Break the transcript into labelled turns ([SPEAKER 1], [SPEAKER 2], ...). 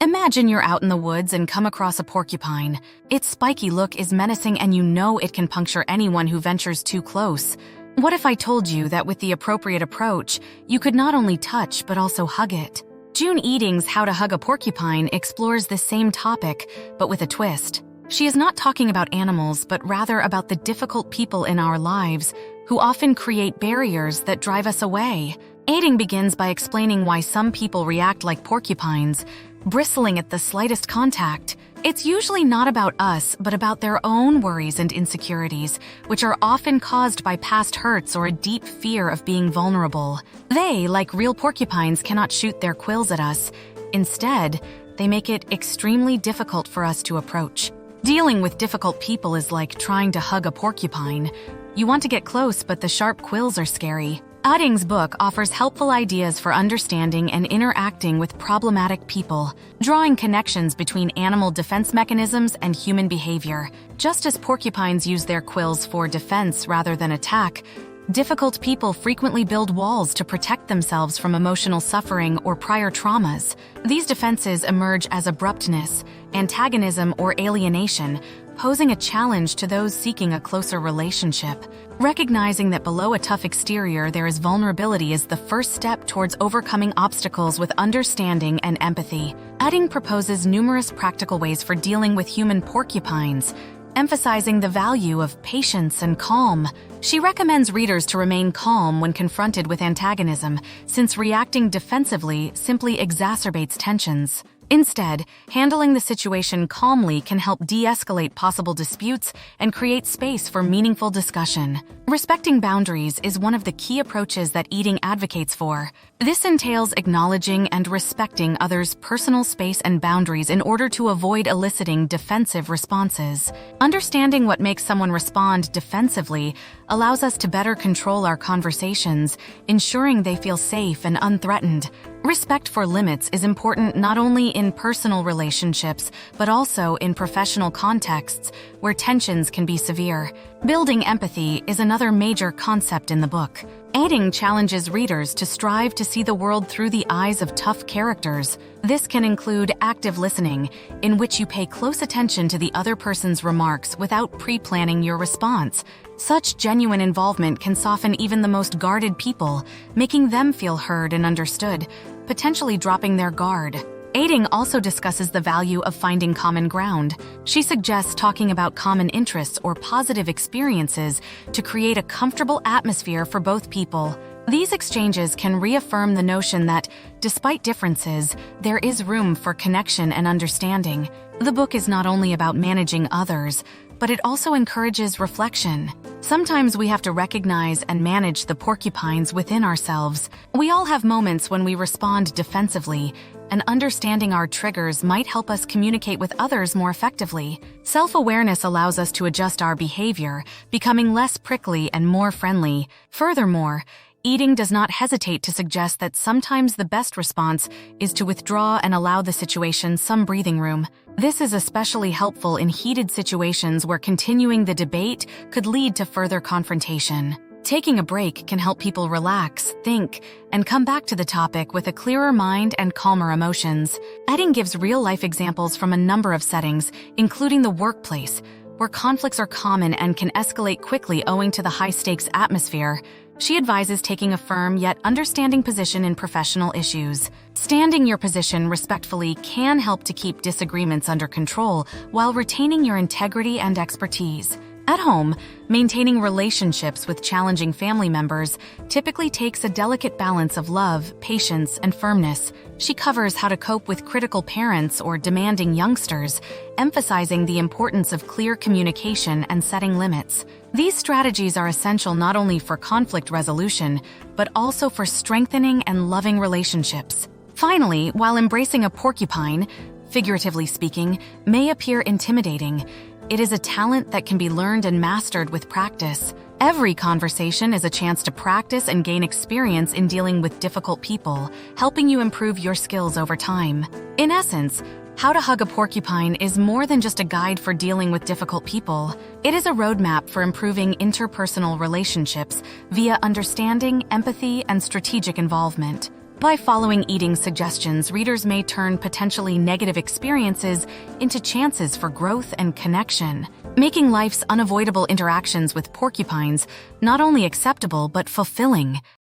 [SPEAKER 1] Imagine you're out in the woods and come across a porcupine. Its spiky look is menacing and you know it can puncture anyone who ventures too close. What if I told you that with the appropriate approach, you could not only touch but also hug it? June Eding's How to Hug a Porcupine explores the same topic, but with a twist. She is not talking about animals, but rather about the difficult people in our lives who often create barriers that drive us away. Eding begins by explaining why some people react like porcupines, bristling at the slightest contact. It's usually not about us, but about their own worries and insecurities, which are often caused by past hurts or a deep fear of being vulnerable. They, like real porcupines, cannot shoot their quills at us. Instead, they make it extremely difficult for us to approach. Dealing with difficult people is like trying to hug a porcupine. You want to get close, but the sharp quills are scary. Eding's book offers helpful ideas for understanding and interacting with problematic people, drawing connections between animal defense mechanisms and human behavior. Just as porcupines use their quills for defense rather than attack, difficult people frequently build walls to protect themselves from emotional suffering or prior traumas. These defenses emerge as abruptness, antagonism, or alienation, posing a challenge to those seeking a closer relationship. Recognizing that below a tough exterior there is vulnerability is the first step towards overcoming obstacles with understanding and empathy. Eding proposes numerous practical ways for dealing with human porcupines, emphasizing the value of patience and calm. She recommends readers to remain calm when confronted with antagonism, since reacting defensively simply exacerbates tensions. Instead, handling the situation calmly can help de-escalate possible disputes and create space for meaningful discussion. Respecting boundaries is one of the key approaches that Eding advocates for. This entails acknowledging and respecting others' personal space and boundaries in order to avoid eliciting defensive responses. Understanding what makes someone respond defensively allows us to better control our conversations, ensuring they feel safe and unthreatened. Respect for limits is important not only in personal relationships, but also in professional contexts where tensions can be severe. Building empathy is another major concept in the book. Eding challenges readers to strive to see the world through the eyes of tough characters. This can include active listening, in which you pay close attention to the other person's remarks without pre-planning your response. Such genuine involvement can soften even the most guarded people, making them feel heard and understood, potentially dropping their guard. Eding also discusses the value of finding common ground. She suggests talking about common interests or positive experiences to create a comfortable atmosphere for both people. These exchanges can reaffirm the notion that, despite differences, there is room for connection and understanding. The book is not only about managing others, but it also encourages reflection. Sometimes we have to recognize and manage the porcupines within ourselves. We all have moments when we respond defensively, and understanding our triggers might help us communicate with others more effectively. Self-awareness allows us to adjust our behavior, becoming less prickly and more friendly. Furthermore, Eding does not hesitate to suggest that sometimes the best response is to withdraw and allow the situation some breathing room. This is especially helpful in heated situations where continuing the debate could lead to further confrontation. Taking a break can help people relax, think, and come back to the topic with a clearer mind and calmer emotions. Eding gives real-life examples from a number of settings, including the workplace, where conflicts are common and can escalate quickly owing to the high-stakes atmosphere. She advises taking a firm yet understanding position in professional issues. Standing your position respectfully can help to keep disagreements under control while retaining your integrity and expertise. At home, maintaining relationships with challenging family members typically takes a delicate balance of love, patience, and firmness. She covers how to cope with critical parents or demanding youngsters, emphasizing the importance of clear communication and setting limits. These strategies are essential not only for conflict resolution, but also for strengthening and loving relationships. Finally, while embracing a porcupine, figuratively speaking, may appear intimidating, it is a talent that can be learned and mastered with practice. Every conversation is a chance to practice and gain experience in dealing with difficult people, helping you improve your skills over time. In essence, How to Hug a Porcupine is more than just a guide for dealing with difficult people. It is a roadmap for improving interpersonal relationships via understanding, empathy, and strategic involvement. By following Eding's suggestions, readers may turn potentially negative experiences into chances for growth and connection, making life's unavoidable interactions with porcupines not only acceptable but fulfilling.